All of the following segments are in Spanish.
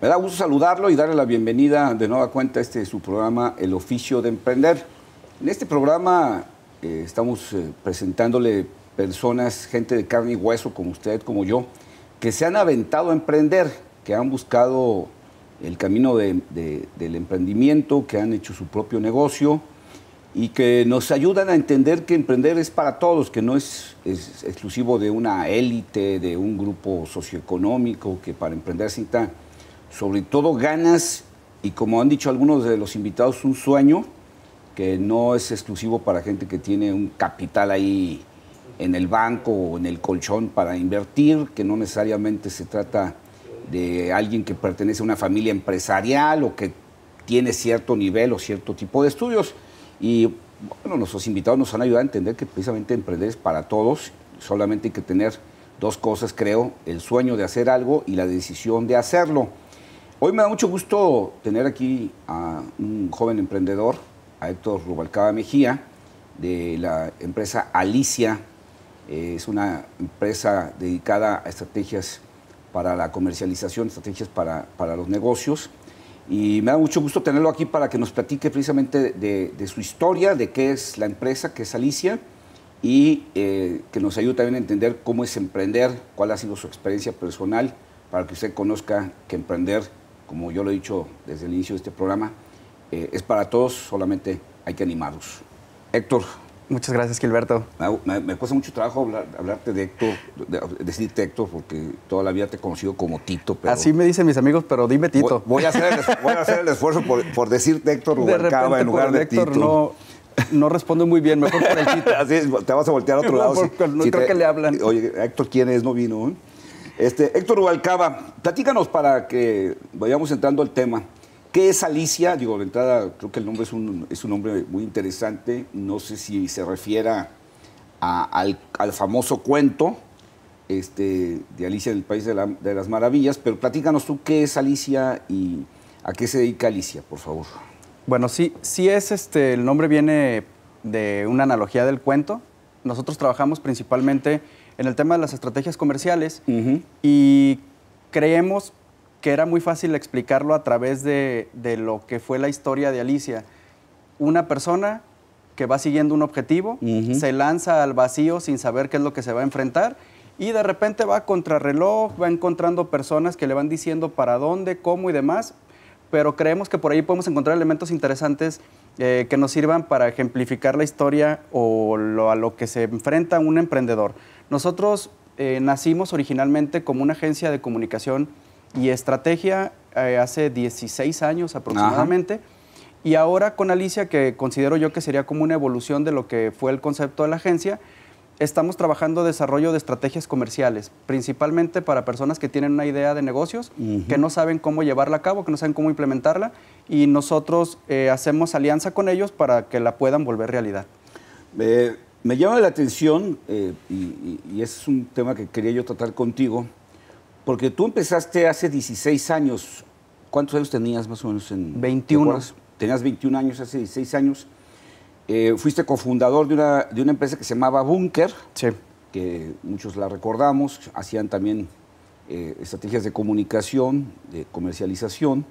Me da gusto saludarlo y darle la bienvenida de nueva cuenta a su programa, El Oficio de Emprender. En este programa estamos presentándole personas, gente de carne y hueso, como usted, como yo, que se han aventado a emprender, que han buscado el camino del emprendimiento, que han hecho su propio negocio y que nos ayudan a entender que emprender es para todos, que no es exclusivo de una élite, de un grupo socioeconómico, que para emprender se necesita sobre todo ganas y, como han dicho algunos de los invitados, un sueño que no es exclusivo para gente que tiene un capital ahí en el banco o en el colchón para invertir, que no necesariamente se trata de alguien que pertenece a una familia empresarial o que tiene cierto nivel o cierto tipo de estudios. Y bueno, nuestros invitados nos han ayudado a entender que precisamente emprender es para todos, solamente hay que tener dos cosas, creo: el sueño de hacer algo y la decisión de hacerlo. Hoy me da mucho gusto tener aquí a un joven emprendedor, a Héctor Rubalcaba Mejía, de la empresa Alicia. Es una empresa dedicada a estrategias para la comercialización, estrategias para los negocios. Y me da mucho gusto tenerlo aquí para que nos platique precisamente de su historia, de qué es la empresa, qué es Alicia, y que nos ayude también a entender cómo es emprender, cuál ha sido su experiencia personal, para que usted conozca que emprender, como yo lo he dicho desde el inicio de este programa, es para todos, solamente hay que animarlos. Héctor. Muchas gracias, Gilberto. Me cuesta mucho trabajo hablarte de Héctor, decirte Héctor, porque toda la vida te he conocido como Tito. Pero así me dicen mis amigos, pero dime Tito. Voy a hacer el esfuerzo por decirte Héctor Rubalcaba en lugar de Héctor Tito. No respondo muy bien, mejor por el Tito. Así es, te vas a voltear a otro lado. No creo que le hablan. Oye, Héctor, ¿quién es? No vino. Héctor Rubalcaba, platícanos para que vayamos entrando al tema. ¿Qué es Alicia? Digo, de entrada, creo que el nombre es un nombre muy interesante. No sé si se refiera al famoso cuento de Alicia en el País de las Maravillas, pero platícanos tú qué es Alicia y a qué se dedica Alicia, por favor. Bueno, sí es el nombre viene de una analogía del cuento. Nosotros trabajamos principalmente en el tema de las estrategias comerciales y creemos que era muy fácil explicarlo a través de lo que fue la historia de Alicia. Una persona que va siguiendo un objetivo, se lanza al vacío sin saber qué es lo que se va a enfrentar y de repente va a contrarreloj, va encontrando personas que le van diciendo para dónde, cómo y demás, pero creemos que por ahí podemos encontrar elementos interesantes que nos sirvan para ejemplificar la historia o a lo que se enfrenta un emprendedor. Nosotros nacimos originalmente como una agencia de comunicación y estrategia hace 16 años aproximadamente. Ajá. Y ahora con Alicia, que considero yo que sería como una evolución de lo que fue el concepto de la agencia, estamos trabajando desarrollo de estrategias comerciales, principalmente para personas que tienen una idea de negocios, que no saben cómo llevarla a cabo, que no saben cómo implementarla, y nosotros hacemos alianza con ellos para que la puedan volver realidad. Me llama la atención, y es un tema que quería yo tratar contigo, porque tú empezaste hace 16 años. ¿Cuántos años tenías más o menos? 21. Tenías 21 años, hace 16 años. Fuiste cofundador de una empresa que se llamaba Bunker, sí, que muchos la recordamos. Hacían también estrategias de comunicación, de comercialización.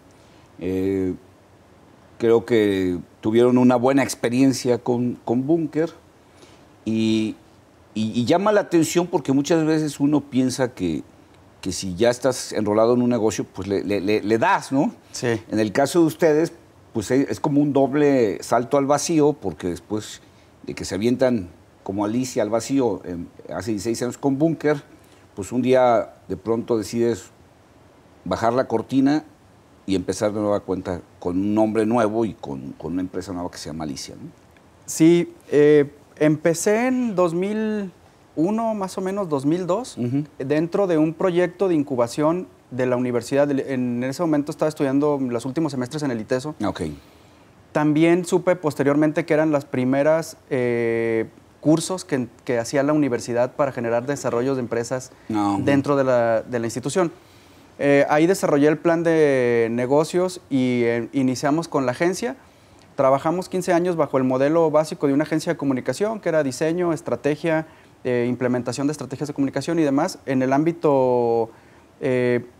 Creo que tuvieron una buena experiencia con Bunker. Y llama la atención porque muchas veces uno piensa que si ya estás enrolado en un negocio, pues le das, ¿no? Sí. En el caso de ustedes, pues es como un doble salto al vacío, porque después de que se avientan como Alicia al vacío hace 16 años con Bunker, pues un día de pronto decides bajar la cortina y empezar de nueva cuenta con un nombre nuevo y con una empresa nueva que se llama Alicia, ¿no? Sí, empecé en 2001, más o menos 2002, dentro de un proyecto de incubación de la universidad. En ese momento estaba estudiando los últimos semestres en el ITESO. Okay. También supe posteriormente que eran las primeras cursos que hacía la universidad para generar desarrollos de empresas dentro de la institución. Ahí desarrollé el plan de negocios y iniciamos con la agencia. Trabajamos 15 años bajo el modelo básico de una agencia de comunicación, que era diseño, estrategia, implementación de estrategias de comunicación y demás. En el ámbito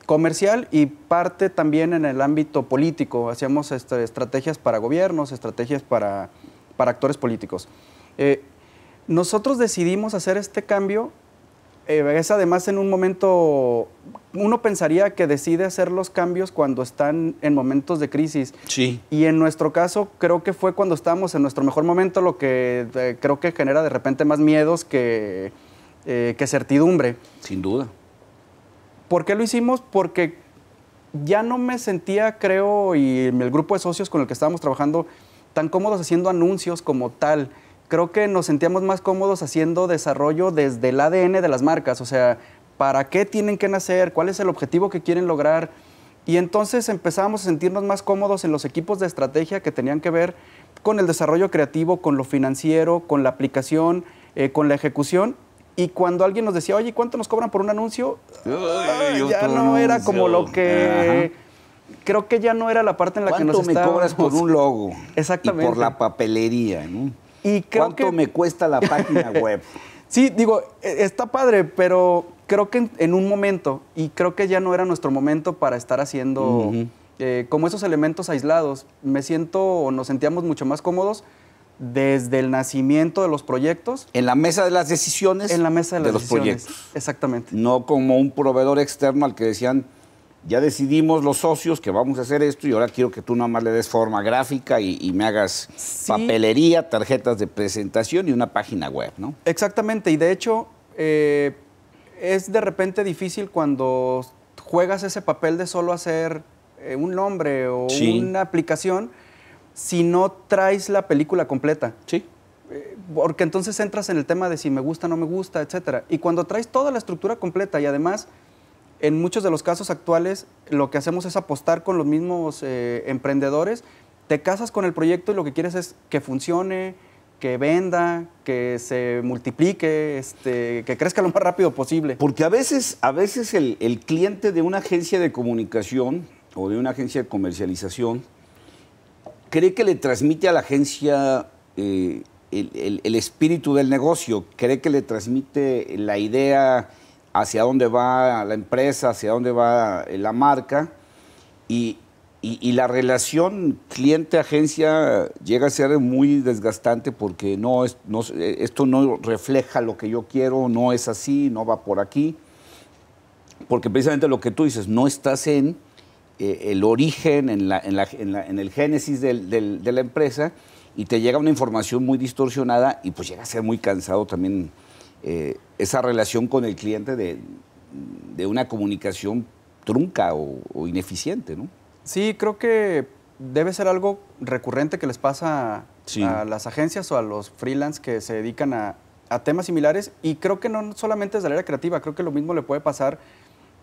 comercial y parte también en el ámbito político. Hacíamos estrategias para gobiernos, estrategias para actores políticos. Nosotros decidimos hacer este cambio. Es además en un momento, uno pensaría que decide hacer los cambios cuando están en momentos de crisis. Sí. Y en nuestro caso creo que fue cuando estábamos en nuestro mejor momento, lo que creo que genera de repente más miedos que certidumbre. Sin duda. ¿Por qué lo hicimos? Porque ya no me sentía, creo, y el grupo de socios con el que estábamos trabajando, tan cómodos haciendo anuncios como tal. Creo que nos sentíamos más cómodos haciendo desarrollo desde el ADN de las marcas, o sea, ¿para qué tienen que nacer? ¿Cuál es el objetivo que quieren lograr? Y entonces empezamos a sentirnos más cómodos en los equipos de estrategia que tenían que ver con el desarrollo creativo, con lo financiero, con la aplicación, con la ejecución. Y cuando alguien nos decía, oye, ¿cuánto nos cobran por un anuncio? Ya no era como lo que... Ajá. Creo que ya no era la parte en la que nos estábamos... ¿Cuánto me cobras por un logo? Exactamente. Y por la papelería, ¿no? Y creo ¿Cuánto me cuesta la página web? Sí, digo, está padre, pero creo que en un momento, y creo que ya no era nuestro momento para estar haciendo como esos elementos aislados. Me siento, o nos sentíamos mucho más cómodos desde el nacimiento de los proyectos. En la mesa de las decisiones. En la mesa de los proyectos. Exactamente. No como un proveedor externo al que decían, ya decidimos los socios que vamos a hacer esto y ahora quiero que tú nada más le des forma gráfica y me hagas papelería, tarjetas de presentación y una página web, ¿no? Exactamente, y de hecho es de repente difícil cuando juegas ese papel de solo hacer un nombre o una aplicación si no traes la película completa. Sí. Porque entonces entras en el tema de si me gusta, no me gusta, etcétera. Y cuando traes toda la estructura completa y además... En muchos de los casos actuales, lo que hacemos es apostar con los mismos emprendedores. Te casas con el proyecto y lo que quieres es que funcione, que venda, que se multiplique, que crezca lo más rápido posible. Porque a veces el cliente de una agencia de comunicación o de una agencia de comercialización cree que le transmite a la agencia el espíritu del negocio, cree que le transmite la idea hacia dónde va la empresa, hacia dónde va la marca, y la relación cliente-agencia llega a ser muy desgastante porque esto no refleja lo que yo quiero, no es así, no va por aquí, porque precisamente lo que tú dices, no estás en el origen, en el génesis de la empresa, y te llega una información muy distorsionada y pues llega a ser muy cansado también esa relación con el cliente de una comunicación trunca o ineficiente, ¿no? Sí, creo que debe ser algo recurrente que les pasa a las agencias o a los freelance que se dedican a temas similares, y creo que no solamente es del área creativa, creo que lo mismo le puede pasar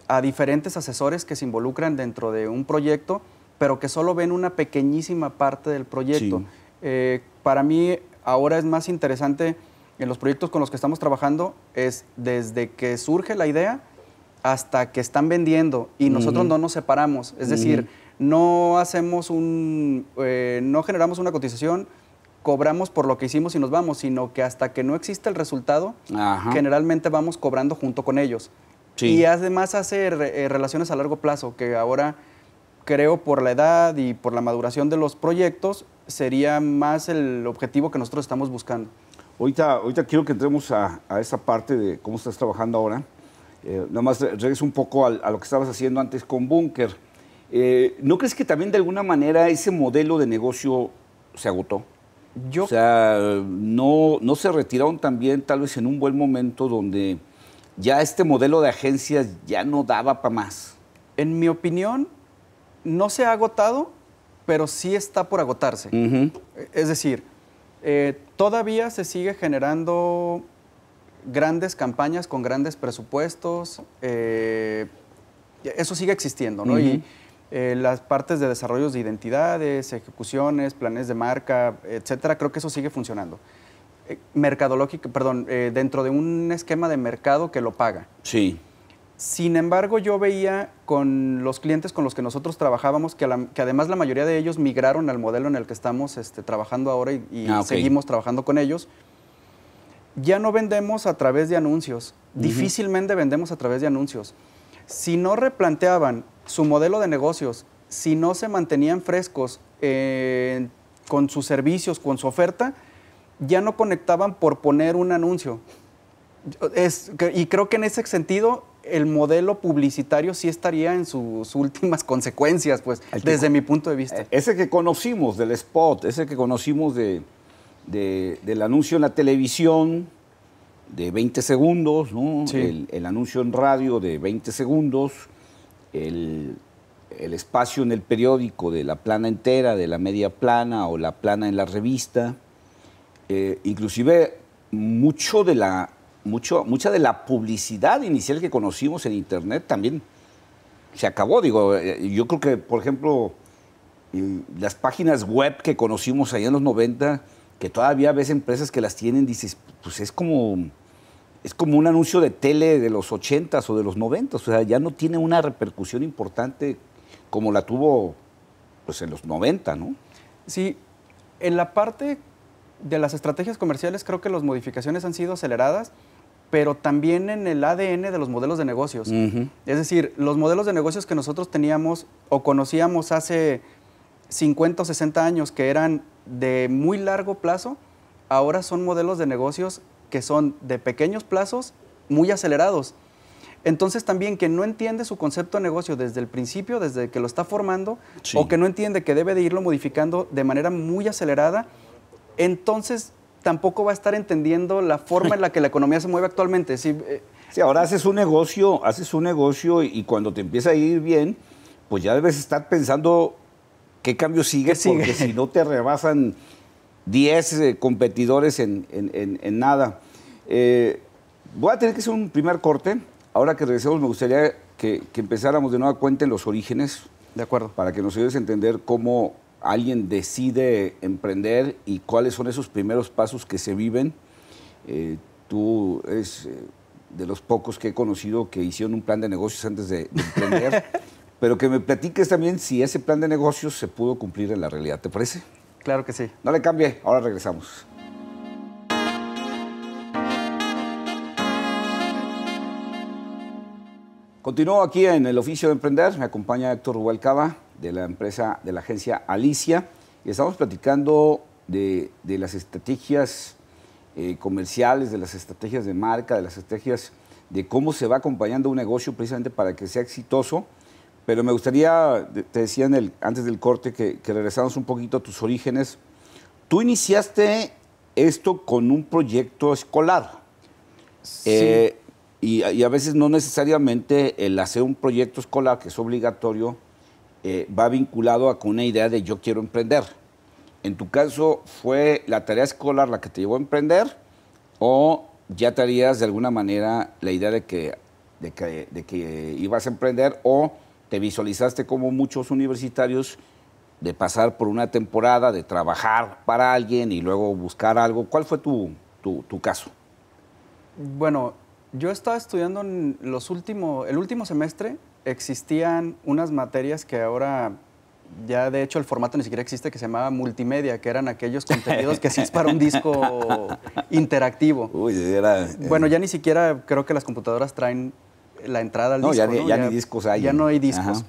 a diferentes asesores que se involucran dentro de un proyecto, pero que solo ven una pequeñísima parte del proyecto. Sí. Para mí ahora es más interesante en los proyectos con los que estamos trabajando, es desde que surge la idea hasta que están vendiendo, y nosotros no nos separamos. Es decir, no hacemos no generamos una cotización, cobramos por lo que hicimos y nos vamos, sino que hasta que no existe el resultado, generalmente vamos cobrando junto con ellos. Sí. Y además hace relaciones a largo plazo, que ahora creo por la edad y por la maduración de los proyectos, sería más el objetivo que nosotros estamos buscando. Ahorita quiero que entremos a esa parte de cómo estás trabajando ahora. Nada más regreso un poco a lo que estabas haciendo antes con Bunker. ¿No crees que también de alguna manera ese modelo de negocio se agotó? O sea, no se retiraron también tal vez en un buen momento donde ya este modelo de agencias ya no daba para más. En mi opinión, no se ha agotado, pero sí está por agotarse. Es decir, todavía se sigue generando grandes campañas con grandes presupuestos. Eso sigue existiendo, ¿no? Y las partes de desarrollos de identidades, ejecuciones, planes de marca, etcétera, creo que eso sigue funcionando. Mercadológico, perdón, dentro de un esquema de mercado que lo paga. Sí. Sin embargo, yo veía con los clientes con los que nosotros trabajábamos, que además la mayoría de ellos migraron al modelo en el que estamos trabajando ahora y seguimos trabajando con ellos. Ya no vendemos a través de anuncios, difícilmente vendemos a través de anuncios. Si no replanteaban su modelo de negocios, si no se mantenían frescos con sus servicios, con su oferta, ya no conectaban por poner un anuncio. Y creo que en ese sentido el modelo publicitario sí estaría en sus últimas consecuencias, pues, desde mi punto de vista. Ese que conocimos del spot, ese que conocimos del anuncio en la televisión de 20 segundos, ¿no? Sí. El anuncio en radio de 20 segundos, el espacio en el periódico de la plana entera, de la media plana o la plana en la revista. Inclusive mucha de la publicidad inicial que conocimos en Internet también se acabó. Digo, yo creo que, por ejemplo, las páginas web que conocimos allá en los 90, que todavía ves empresas que las tienen, dices, pues es como un anuncio de tele de los 80s o de los 90s. O sea, ya no tiene una repercusión importante como la tuvo pues, en los 90, ¿no? Sí, en la parte de las estrategias comerciales creo que las modificaciones han sido aceleradas, pero también en el ADN de los modelos de negocios. Es decir, los modelos de negocios que nosotros teníamos o conocíamos hace 50 o 60 años, que eran de muy largo plazo, ahora son modelos de negocios que son de pequeños plazos muy acelerados. Entonces también quien no entiende su concepto de negocio desde el principio, desde que lo está formando, sí, o que no entiende que debe de irlo modificando de manera muy acelerada, entonces tampoco va a estar entendiendo la forma en la que la economía se mueve actualmente. Sí, ahora haces un negocio y cuando te empieza a ir bien, pues ya debes estar pensando qué cambio sigue, porque si no te rebasan 10 competidores en nada. Voy a tener que hacer un primer corte. Ahora que regresemos, me gustaría que empezáramos de nueva cuenta en los orígenes. De acuerdo. Para que nos ayudes a entender cómo alguien decide emprender y cuáles son esos primeros pasos que se viven. Tú eres de los pocos que he conocido que hicieron un plan de negocios antes de emprender, pero que me platiques también si ese plan de negocios se pudo cumplir en la realidad. ¿Te parece? Claro que sí. No le cambie, ahora regresamos. Continúo aquí en el oficio de emprender. Me acompaña Héctor Rubalcaba, de la agencia Alicia, y estamos platicando de las estrategias comerciales, de las estrategias de marca, de las estrategias de cómo se va acompañando un negocio precisamente para que sea exitoso. Pero me gustaría, te decía antes del corte, que regresáramos un poquito a tus orígenes. Tú iniciaste esto con un proyecto escolar. Sí. Y a veces no necesariamente el hacer un proyecto escolar, que es obligatorio, va vinculado con una idea de yo quiero emprender. En tu caso, ¿fue la tarea escolar la que te llevó a emprender o ya traías de alguna manera la idea de que ibas a emprender, o te visualizaste como muchos universitarios de pasar por una temporada, de trabajar para alguien y luego buscar algo? ¿Cuál fue tu caso? Bueno, yo estaba estudiando en el último semestre. Existían unas materias que ahora ya de hecho el formato ni siquiera existe, que se llamaba multimedia, que eran aquellos contenidos que hacías para un disco interactivo. Uy, era... Bueno, ya ni siquiera creo que las computadoras traen la entrada al disco. Ya ni discos hay. Ya no hay discos.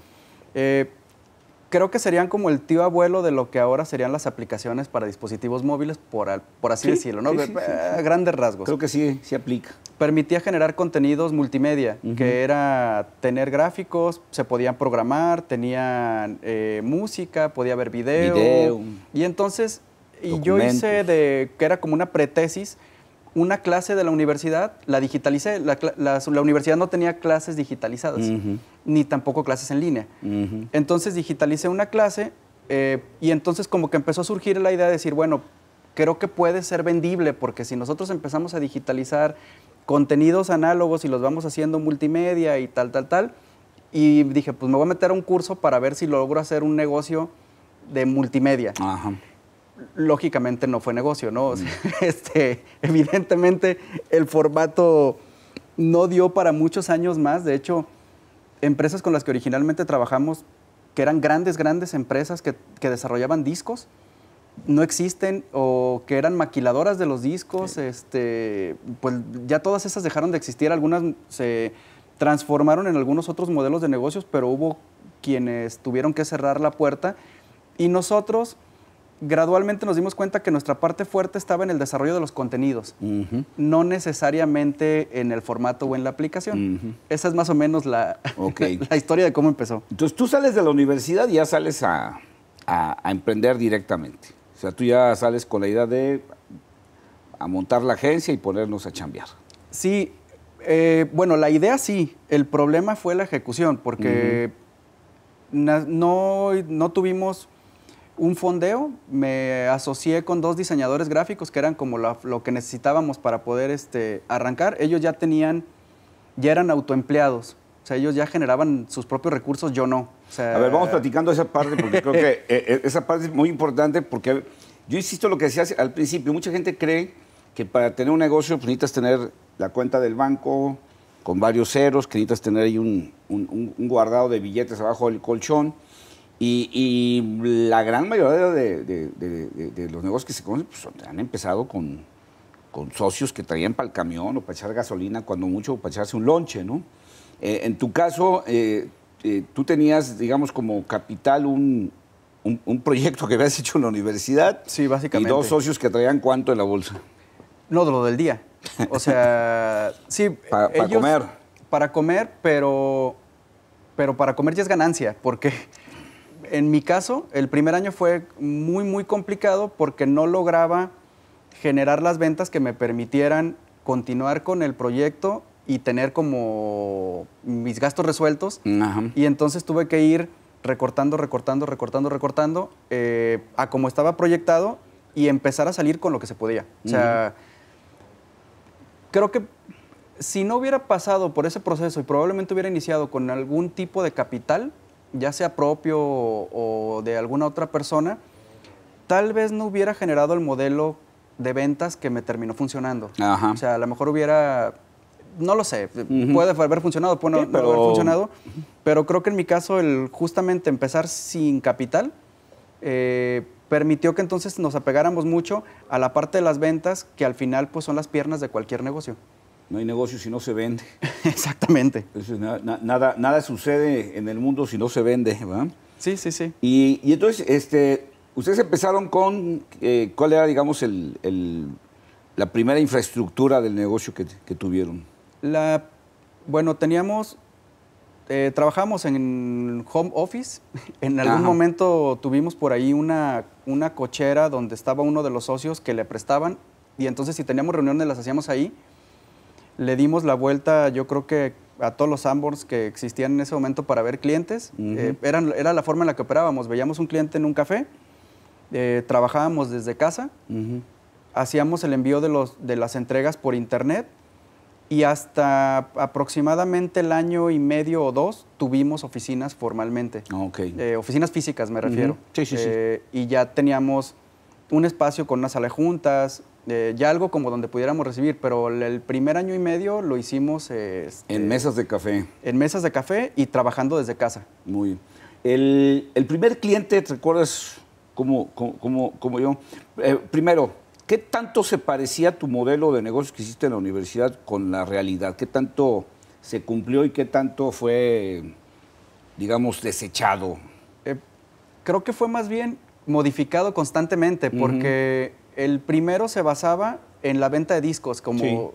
Creo que serían como el tío abuelo de lo que ahora serían las aplicaciones para dispositivos móviles, por así decirlo, ¿no? Sí. A grandes rasgos. Creo que sí aplica. Permitía generar contenidos multimedia, que era tener gráficos, se podían programar, tenían música, podía haber video. Y entonces, yo hice que era como una pretesis, una clase de la universidad, la digitalicé. La universidad no tenía clases digitalizadas, ni tampoco clases en línea. Entonces digitalicé una clase y entonces como que empezó a surgir la idea de decir, bueno, creo que puede ser vendible, porque si nosotros empezamos a digitalizar contenidos análogos y los vamos haciendo multimedia y tal, y dije, pues me voy a meter a un curso para ver si logro hacer un negocio de multimedia. Ajá. Lógicamente no fue negocio, ¿no? O sea, evidentemente el formato no dio para muchos años más. De hecho, empresas con las que originalmente trabajamos, que eran grandes empresas que desarrollaban discos, no existen, o que eran maquiladoras de los discos, pues ya todas esas dejaron de existir. Algunas transformaron en algunos otros modelos de negocios, pero hubo quienes tuvieron que cerrar la puerta y nosotros gradualmente nos dimos cuenta que nuestra parte fuerte estaba en el desarrollo de los contenidos, no necesariamente en el formato o en la aplicación. Esa es más o menos la historia de cómo empezó. Entonces tú sales de la universidad y ya sales a emprender directamente. O sea, tú ya sales con la idea de a montar la agencia y ponernos a chambear. Sí, bueno, la idea sí, el problema fue la ejecución, porque no tuvimos un fondeo, me asocié con 2 diseñadores gráficos que eran como lo que necesitábamos para poder arrancar. Ellos ya eran autoempleados, o sea, ellos ya generaban sus propios recursos, yo no. O sea, a ver, vamos platicando esa parte, porque creo que esa parte es muy importante, porque yo insisto en lo que decías al principio, mucha gente cree que para tener un negocio pues, necesitas tener la cuenta del banco con varios ceros, que necesitas tener ahí un guardado de billetes abajo del colchón. Y la gran mayoría de los negocios que se conocen pues, han empezado con socios que traían para el camión o para echar gasolina, cuando mucho para echarse un lonche, ¿no? En tu caso, tú tenías, digamos, como capital un proyecto que habías hecho en la universidad. Sí, básicamente. Y 2 socios que traían ¿cuánto en la bolsa? No, de lo del día. O sea, sí. Para comer. Para comer, pero para comer ya es ganancia, porque en mi caso, el primer año fue muy, muy complicado porque no lograba generar las ventas que me permitieran continuar con el proyecto y tener como mis gastos resueltos. Y entonces tuve que ir recortando a como estaba proyectado y empezar a salir con lo que se podía. O sea, creo que si no hubiera pasado por ese proceso y probablemente hubiera iniciado con algún tipo de capital, ya sea propio o de alguna otra persona, tal vez no hubiera generado el modelo de ventas que me terminó funcionando. O sea, a lo mejor hubiera, no lo sé, puede haber funcionado, puede no haber funcionado, pero creo que en mi caso el justamente empezar sin capital permitió que entonces nos apegáramos mucho a la parte de las ventas, que al final pues son las piernas de cualquier negocio. No hay negocio si no se vende. Exactamente. Entonces, nada sucede en el mundo si no se vende, ¿verdad? Sí, sí, sí. Y entonces, ustedes empezaron con, ¿cuál era, digamos, la primera infraestructura del negocio que tuvieron? Bueno, trabajamos en home office. En algún momento tuvimos por ahí una cochera donde estaba uno de los socios que le prestaban, y entonces si teníamos reuniones las hacíamos ahí. Le dimos la vuelta, yo creo que a todos los Sanborns que existían en ese momento para ver clientes. Era la forma en la que operábamos. Veíamos un cliente en un café, trabajábamos desde casa, hacíamos el envío de las entregas por internet, y hasta aproximadamente el año y medio o 2 tuvimos oficinas formalmente. Oficinas físicas, me refiero. Sí. Y ya teníamos un espacio con una sala de juntas, ya algo como donde pudiéramos recibir, pero el primer año y medio lo hicimos... en mesas de café. En mesas de café y trabajando desde casa. Muy bien. El primer cliente, ¿te recuerdas como yo? Primero, ¿qué tanto se parecía tu modelo de negocios que hiciste en la universidad con la realidad? ¿Qué tanto se cumplió y qué tanto fue, digamos, desechado? Creo que fue más bien modificado constantemente, porque el primero se basaba en la venta de discos.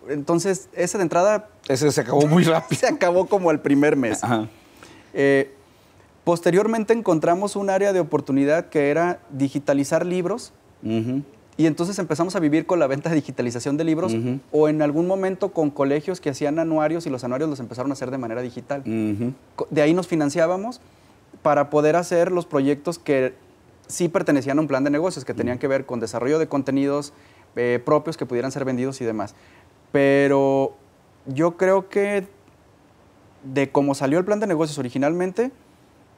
Entonces, ese de entrada... Ese se acabó muy rápido. Se acabó como al primer mes. Posteriormente encontramos un área de oportunidad que era digitalizar libros. Y entonces empezamos a vivir con la venta de digitalización de libros, o en algún momento con colegios que hacían anuarios y los anuarios los empezaron a hacer de manera digital. De ahí nos financiábamos para poder hacer los proyectos que sí pertenecían a un plan de negocios, que tenían que ver con desarrollo de contenidos propios que pudieran ser vendidos y demás. Pero yo creo que de cómo salió el plan de negocios originalmente,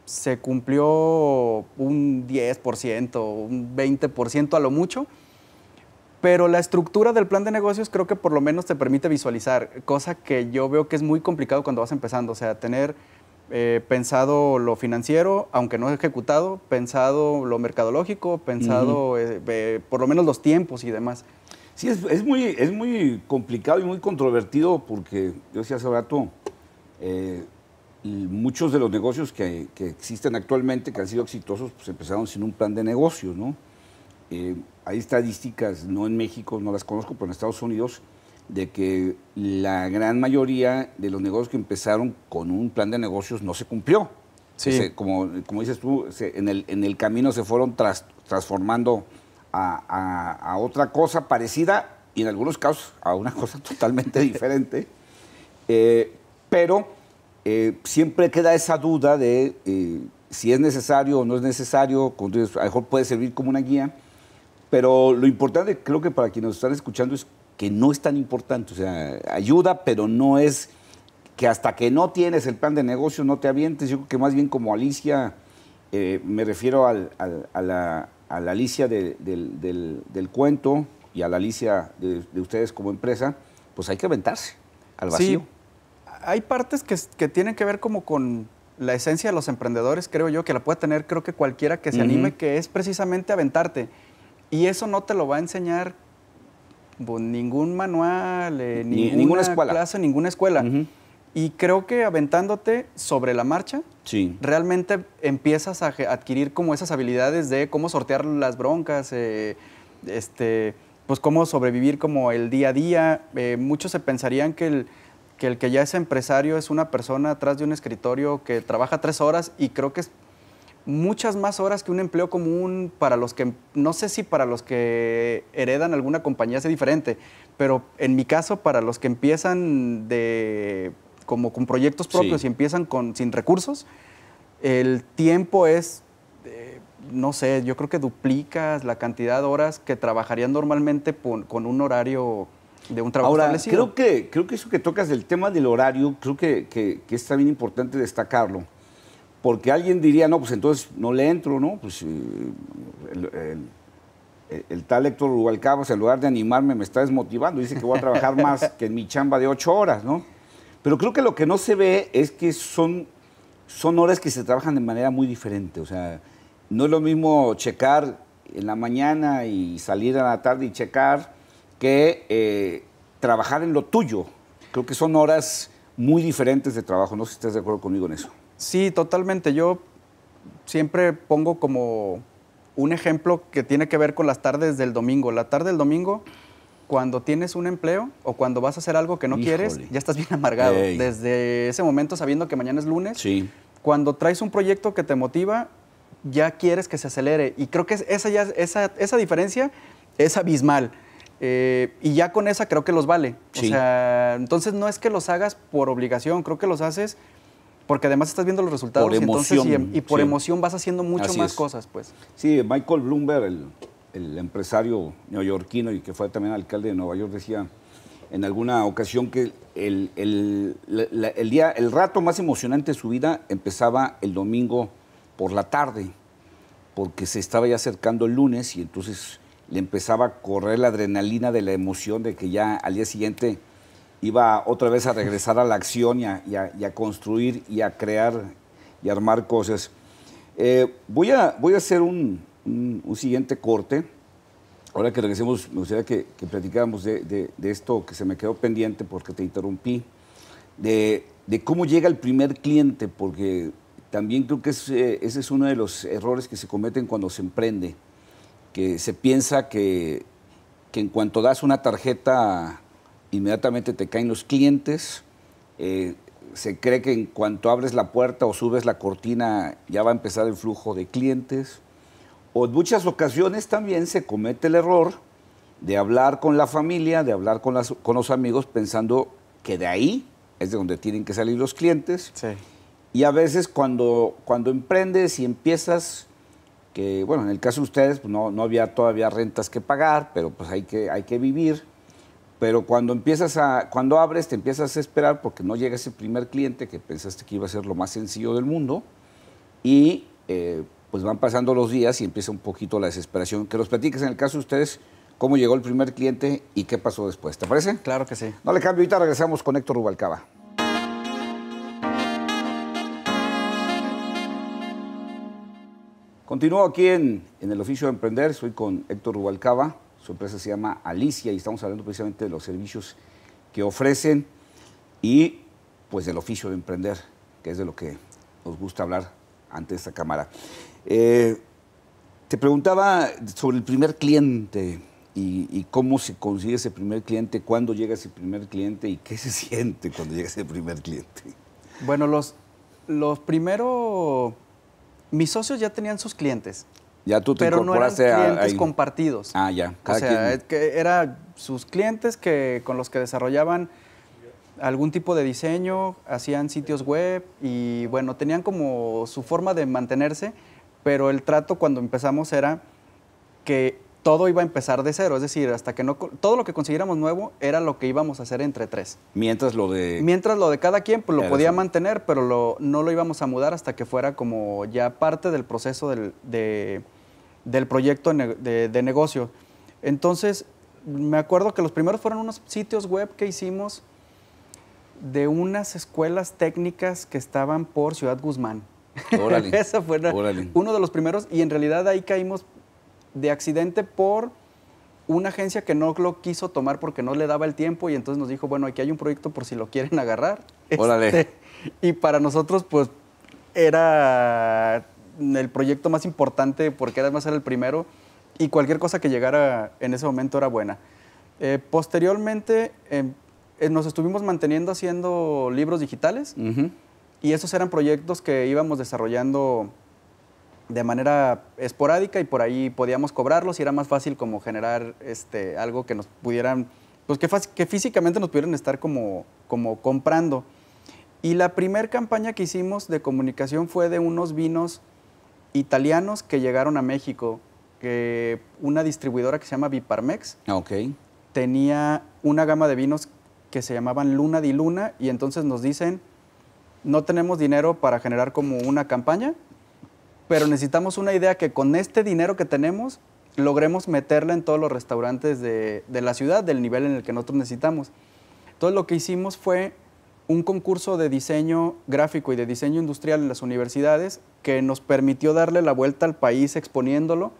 se cumplió un 10%, un 20% a lo mucho, pero la estructura del plan de negocios creo que por lo menos te permite visualizar, cosa que yo veo que es muy complicado cuando vas empezando, o sea, tener pensado lo financiero, aunque no ejecutado, pensado lo mercadológico, pensado por lo menos los tiempos y demás. Sí, es muy complicado y muy controvertido, porque yo decía hace rato, Y muchos de los negocios que existen actualmente, que han sido exitosos, pues empezaron sin un plan de negocios, ¿no? Hay estadísticas, no en México, no las conozco, pero en Estados Unidos, de que la gran mayoría de los negocios que empezaron con un plan de negocios no se cumplió. Sí. Como dices tú, en el camino se fueron transformando a otra cosa parecida y en algunos casos a una cosa totalmente diferente. Pero siempre queda esa duda de si es necesario o no es necesario, a lo mejor puede servir como una guía, pero lo importante creo que para quienes nos están escuchando es que no es tan importante, o sea, ayuda, pero no es que hasta que no tienes el plan de negocio no te avientes. Yo creo que más bien como Alicia, me refiero a la Alicia del cuento y a la Alicia de ustedes como empresa, pues hay que aventarse al vacío. Sí, hay partes que tienen que ver como con la esencia de los emprendedores, creo yo, que la puede tener creo que cualquiera que se anime, que es precisamente aventarte. Y eso no te lo va a enseñar pues, ningún manual, ninguna escuela. clase, ninguna escuela. Y creo que aventándote sobre la marcha, sí, realmente empiezas a adquirir como esas habilidades de cómo sortear las broncas, pues cómo sobrevivir como el día a día. Muchos se pensarían que el que ya es empresario es una persona atrás de un escritorio que trabaja 3 horas y creo que es muchas más horas que un empleo común para los que, no sé si para los que heredan alguna compañía es diferente, pero en mi caso para los que empiezan como con proyectos propios sí, y empiezan sin recursos, el tiempo es, no sé, yo creo que duplicas la cantidad de horas que trabajarían normalmente con un horario de un trabajo establecido. Creo que eso que tocas del tema del horario, creo que está bien importante destacarlo. Porque alguien diría, no, pues entonces no le entro, ¿no? Pues el tal Héctor Rubalcaba, en lugar de animarme, me está desmotivando. Dice que voy a trabajar más que en mi chamba de 8 horas, ¿no? Pero creo que lo que no se ve es que son horas que se trabajan de manera muy diferente. O sea, no es lo mismo checar en la mañana y salir a la tarde y checar que trabajar en lo tuyo. Creo que son horas muy diferentes de trabajo. No sé si estás de acuerdo conmigo en eso. Sí, totalmente. Yo siempre pongo como un ejemplo que tiene que ver con las tardes del domingo. La tarde del domingo, cuando tienes un empleo o cuando vas a hacer algo que no quieres, ya estás bien amargado. Ey. Desde ese momento, sabiendo que mañana es lunes, sí, cuando traes un proyecto que te motiva, ya quieres que se acelere. Y creo que esa diferencia es abismal. Y ya con esa creo que los vale. Sí. O sea, entonces no es que los hagas por obligación, creo que los haces porque además estás viendo los resultados por emoción, y, entonces, y por sí, emoción vas haciendo mucho Así más es. cosas, pues. Sí, Michael Bloomberg, el empresario neoyorquino y que fue también alcalde de Nueva York, decía en alguna ocasión que el rato más emocionante de su vida empezaba el domingo por la tarde, porque se estaba ya acercando el lunes y entonces le empezaba a correr la adrenalina de la emoción de que ya al día siguiente iba otra vez a regresar a la acción y a construir y a crear y armar cosas. Voy a hacer un siguiente corte. Ahora que regresemos, me gustaría que platicáramos de esto que se me quedó pendiente porque te interrumpí, de cómo llega el primer cliente, porque también creo que ese es uno de los errores que se cometen cuando se emprende, que se piensa que en cuanto das una tarjeta inmediatamente te caen los clientes, se cree que en cuanto abres la puerta o subes la cortina ya va a empezar el flujo de clientes, o en muchas ocasiones también se comete el error de hablar con la familia, de hablar con los amigos pensando que de ahí es de donde tienen que salir los clientes. Sí. Y a veces cuando emprendes y empiezas, que bueno, en el caso de ustedes pues no había todavía rentas que pagar, pero pues hay que vivir. Pero cuando abres, te empiezas a esperar porque no llega ese primer cliente que pensaste que iba a ser lo más sencillo del mundo y pues van pasando los días y empieza un poquito la desesperación. Que nos platiques en el caso de ustedes cómo llegó el primer cliente y qué pasó después. ¿Te parece? Claro que sí. No le cambio, ahorita regresamos con Héctor Rubalcaba. Continúo aquí en el oficio de emprender, soy con Héctor Rubalcaba. Su empresa se llama Alicia y estamos hablando precisamente de los servicios que ofrecen. Y pues del oficio de emprender, que es de lo que nos gusta hablar ante esta cámara. Te preguntaba sobre el primer cliente y cómo se consigue ese primer cliente, cuándo llega ese primer cliente y qué se siente cuando llega ese primer cliente. Bueno, los primeros, mis socios ya tenían sus clientes. Ya tú te pero incorporaste no eran clientes ahí. compartidos. Ah, ya. O sea, que eran sus clientes con los que desarrollaban algún tipo de diseño, hacían sitios web y bueno, tenían como su forma de mantenerse, pero el trato cuando empezamos era que todo iba a empezar de cero, es decir, hasta que todo lo que consiguiéramos nuevo era lo que íbamos a hacer entre tres. Mientras lo de cada quien pues lo podía mantener, pero no lo íbamos a mudar hasta que fuera como ya parte del proceso del proyecto de negocio. Entonces, me acuerdo que los primeros fueron unos sitios web que hicimos de unas escuelas técnicas que estaban por Ciudad Guzmán. Órale. Ese fue uno de los primeros y en realidad ahí caímos de accidente por una agencia que no lo quiso tomar porque no le daba el tiempo y entonces nos dijo, bueno, aquí hay un proyecto por si lo quieren agarrar. Órale. Y para nosotros, pues, era el proyecto más importante porque además era el primero y cualquier cosa que llegara en ese momento era buena. Posteriormente, nos estuvimos manteniendo haciendo libros digitales y esos eran proyectos que íbamos desarrollando de manera esporádica y por ahí podíamos cobrarlos y era más fácil como generar algo que nos pudieran, pues que físicamente nos pudieran estar como comprando. Y la primera campaña que hicimos de comunicación fue de unos vinos italianos que llegaron a México, que una distribuidora que se llama Viparmex tenía una gama de vinos que se llamaban Luna di Luna y entonces nos dicen, no tenemos dinero para generar como una campaña, pero necesitamos una idea que con este dinero que tenemos logremos meterla en todos los restaurantes de la ciudad del nivel en el que nosotros necesitamos. Entonces lo que hicimos fue un concurso de diseño gráfico y de diseño industrial en las universidades que nos permitió darle la vuelta al país exponiéndolo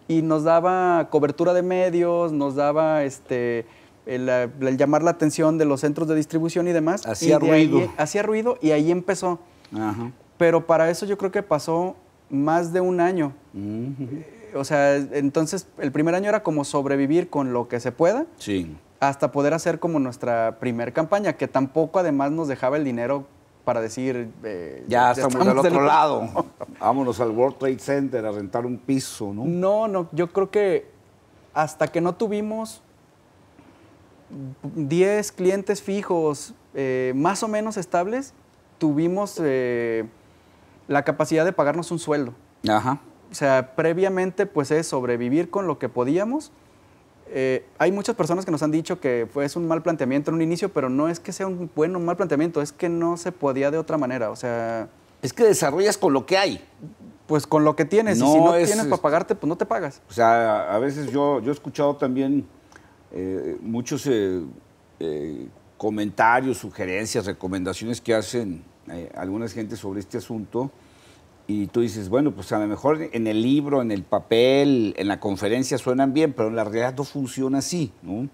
y nos daba cobertura de medios, nos daba el llamar la atención de los centros de distribución y demás. Hacía ruido. Hacía ruido y ahí empezó. Ajá. Pero para eso yo creo que pasó más de un año. O sea, entonces el primer año era como sobrevivir con lo que se pueda. Sí. Hasta poder hacer como nuestra primer campaña, que tampoco además nos dejaba el dinero para decir... ya estamos del otro lado. Vámonos al World Trade Center a rentar un piso, ¿no? No, yo creo que hasta que no tuvimos 10 clientes fijos más o menos estables, tuvimos la capacidad de pagarnos un sueldo. Ajá. O sea, previamente pues es sobrevivir con lo que podíamos. Hay muchas personas que nos han dicho que es un mal planteamiento en un inicio, pero no es que sea un buen o mal planteamiento, es que no se podía de otra manera, o sea... Es que desarrollas con lo que hay. Pues con lo que tienes, y si no tienes para pagarte, pues no te pagas. O sea, a veces yo he escuchado también muchos comentarios, sugerencias, recomendaciones que hacen algunas gentes sobre este asunto. Y tú dices, bueno, pues a lo mejor en el libro, en el papel, en la conferencia suenan bien, pero en la realidad no funciona así, ¿no?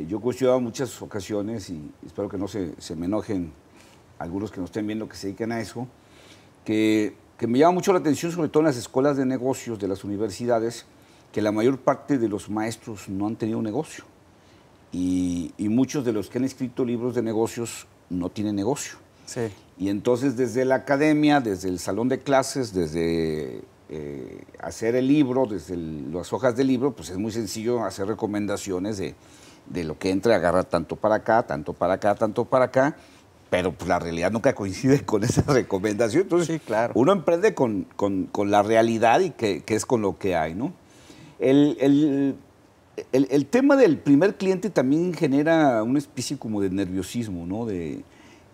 Yo he cuestionado muchas ocasiones, y espero que no se me enojen algunos que nos estén viendo que se dedican a eso, que me llama mucho la atención, sobre todo en las escuelas de negocios de las universidades, que la mayor parte de los maestros no han tenido negocio. Y muchos de los que han escrito libros de negocios no tienen negocio. Sí. Y entonces desde la academia, desde el salón de clases, desde hacer el libro, desde las hojas del libro, pues es muy sencillo hacer recomendaciones de lo que entra, agarrar tanto para acá, tanto para acá, tanto para acá, pero pues la realidad nunca coincide con esa recomendación. Entonces sí, claro. Uno emprende con la realidad y que es con lo que hay, ¿no? El tema del primer cliente también genera una especie como de nerviosismo, ¿no?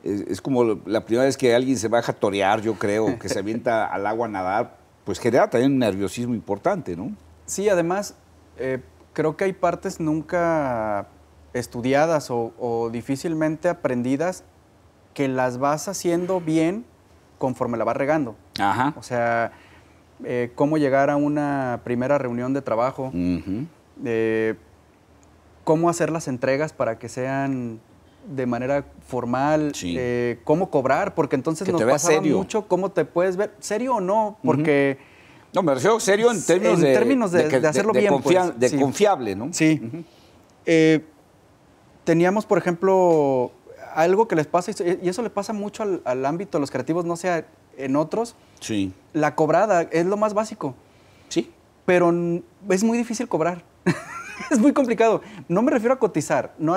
Es como la primera vez que alguien se baja a torear, yo creo, que se avienta al agua a nadar, pues genera también un nerviosismo importante, ¿no? Sí, además, creo que hay partes nunca estudiadas o difícilmente aprendidas que las vas haciendo bien conforme la vas regando. Ajá. O sea, cómo llegar a una primera reunión de trabajo, cómo hacer las entregas para que sean de manera formal, Sí. cómo cobrar, porque entonces Que nos te veas pasaba serio. mucho cómo te puedes ver, serio o no, porque No, me refiero serio en términos de hacerlo bien, pues, de sí. confiable, ¿no? Sí. Teníamos, por ejemplo, algo que les pasa, y eso le pasa mucho al ámbito de los creativos, no sé, en otros, Sí. la cobrada es lo más básico, Sí. pero es muy difícil cobrar. Es muy complicado. No me refiero a cotizar. No,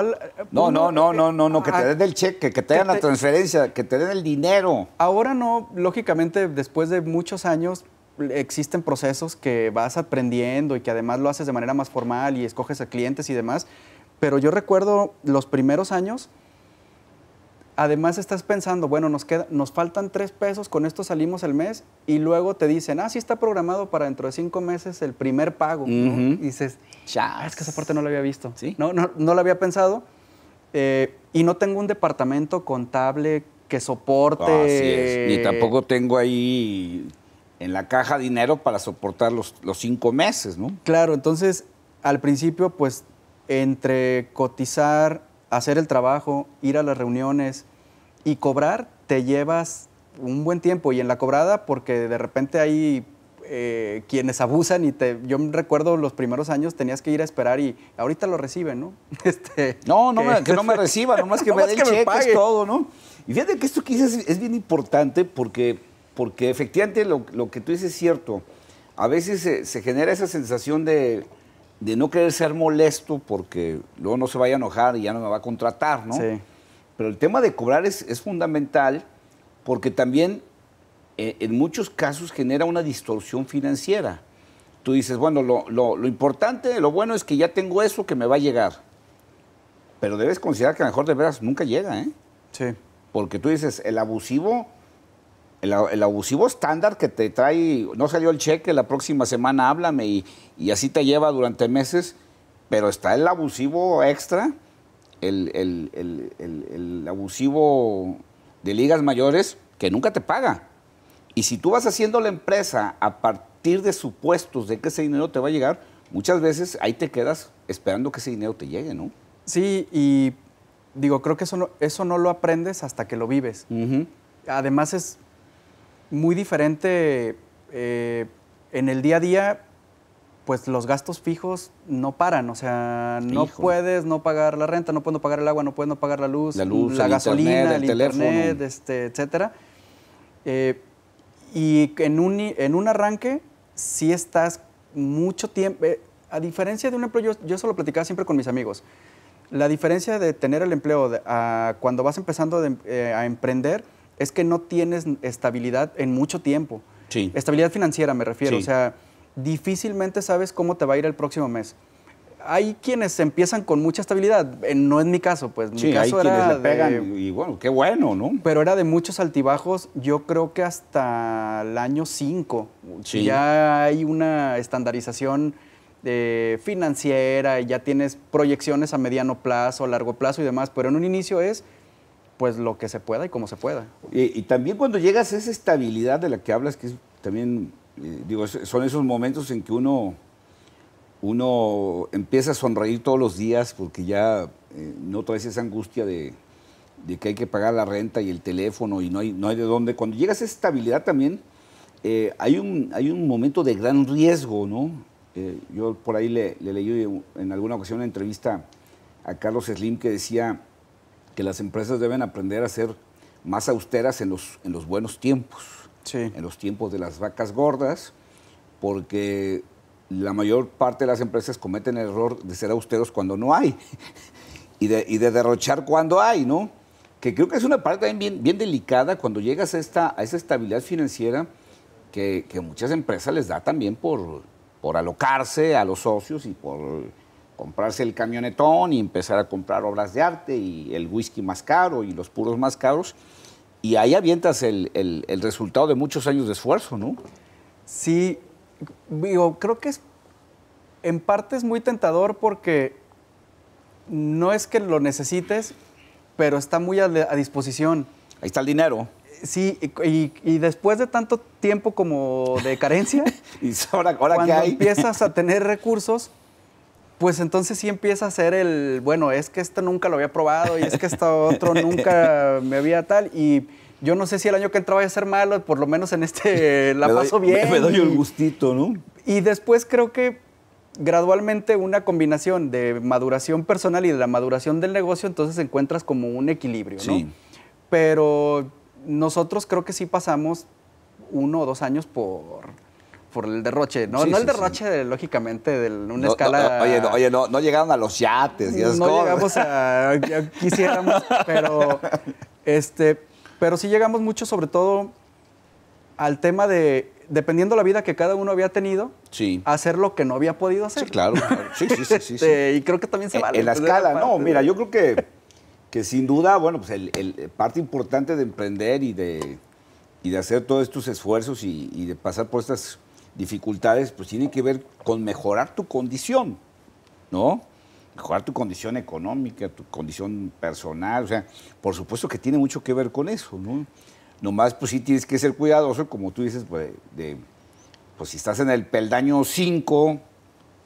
No, que te den el cheque, que te den la transferencia, que te den el dinero. Ahora no, lógicamente, después de muchos años, existen procesos que vas aprendiendo y que además lo haces de manera más formal y escoges a clientes y demás. Pero yo recuerdo los primeros años, además estás pensando, bueno, nos faltan 3 pesos, con esto salimos el mes, y luego te dicen, sí está programado para dentro de 5 meses el primer pago, ¿no? Y dices, es que esa parte no la había visto. ¿Sí? No la había pensado, y no tengo un departamento contable que soporte. Así es. Ni tampoco tengo ahí en la caja dinero para soportar los 5 meses, ¿no? Claro, entonces, al principio, pues, entre cotizar, hacer el trabajo, ir a las reuniones y cobrar, te llevas un buen tiempo. Y en la cobrada, porque de repente hay quienes abusan yo recuerdo los primeros años tenías que ir a esperar y ahorita lo reciben, ¿no? Que no me reciba, nomás que me dé el cheque, es todo, ¿no? Y fíjate que esto que dices es bien importante porque efectivamente lo que tú dices es cierto. A veces se genera esa sensación de no querer ser molesto porque luego no se vaya a enojar y ya no me va a contratar, ¿no? Sí. Pero el tema de cobrar es fundamental porque también en muchos casos genera una distorsión financiera. Tú dices, bueno, lo importante, lo bueno es que ya tengo eso que me va a llegar. Pero debes considerar que a lo mejor de veras nunca llega, ¿eh? Sí. Porque tú dices, el abusivo estándar que te trae, no salió el cheque, la próxima semana háblame y así te lleva durante meses, pero está el abusivo extra, el abusivo de ligas mayores que nunca te paga. Y si tú vas haciendo la empresa a partir de supuestos de que ese dinero te va a llegar, muchas veces ahí te quedas esperando que ese dinero te llegue, ¿no? Sí, y digo, creo que eso no lo aprendes hasta que lo vives. Además es muy diferente en el día a día, pues los gastos fijos no paran, o sea, no puedes no pagar la renta, no puedes no pagar el agua, no puedes no pagar la luz, la gasolina, el internet, etcétera. Y en un arranque sí estás mucho tiempo, a diferencia de un empleo, yo eso lo platicaba siempre con mis amigos, la diferencia de tener el empleo a cuando vas empezando a emprender es que no tienes estabilidad en mucho tiempo. Sí. Estabilidad financiera me refiero, Sí. O sea, difícilmente sabes cómo te va a ir el próximo mes. Hay quienes empiezan con mucha estabilidad, no es mi caso, pues mi caso hay era quienes le pegan y bueno, qué bueno, ¿no? Pero era de muchos altibajos, yo creo que hasta el año 5 Sí. ya hay una estandarización financiera y ya tienes proyecciones a mediano plazo, a largo plazo y demás, pero en un inicio es pues lo que se pueda y como se pueda. Y también cuando llegas a esa estabilidad de la que hablas, que es también, son esos momentos en que uno empieza a sonreír todos los días porque ya no traes esa angustia de que hay que pagar la renta y el teléfono y no hay de dónde. Cuando llegas a esa estabilidad también hay un momento de gran riesgo, ¿no? Yo por ahí le leí en alguna ocasión una entrevista a Carlos Slim que decía que las empresas deben aprender a ser más austeras en los buenos tiempos, sí. En los tiempos de las vacas gordas, porque la mayor parte de las empresas cometen el error de ser austeros cuando no hay y de derrochar cuando hay, ¿no? Que creo que es una parte también bien delicada cuando llegas a esa estabilidad financiera que muchas empresas les da también por alocarse a los socios y por comprarse el camionetón y empezar a comprar obras de arte y el whisky más caro y los puros más caros. Y ahí avientas el resultado de muchos años de esfuerzo, ¿no? Sí, digo, creo que en parte es muy tentador porque no es que lo necesites, pero está muy a disposición. Ahí está el dinero. Sí, y después de tanto tiempo como de carencia, ¿Y ahora cuando qué hay? empiezas a tener recursos, Pues entonces sí empieza a ser bueno, es que esto nunca lo había probado y es que esto otro nunca me había tal. Y yo no sé si el año que entra vaya a ser malo, por lo menos en la paso bien. Me doy el gustito, ¿no? Y después creo que gradualmente una combinación de maduración personal y de la maduración del negocio, entonces encuentras como un equilibrio, ¿no? Sí. Pero nosotros creo que sí pasamos 1 o 2 años por el derroche, ¿no? Sí, no el derroche, lógicamente, de una escala... No llegaron a los yates y esas cosas. No llegamos ya quisiéramos, pero sí llegamos mucho, sobre todo, al tema de, dependiendo la vida que cada uno había tenido, hacer lo que no había podido hacer. Sí, claro. Sí. Y creo que también se vale. En la escala, no, mira, yo creo que sin duda, bueno, pues parte importante de emprender y de hacer todos estos esfuerzos y de pasar por estas dificultades, pues tiene que ver con mejorar tu condición, ¿no? Mejorar tu condición económica, tu condición personal, o sea, por supuesto que tiene mucho que ver con eso, ¿no? Nomás, pues sí tienes que ser cuidadoso, como tú dices, pues si estás en el peldaño 5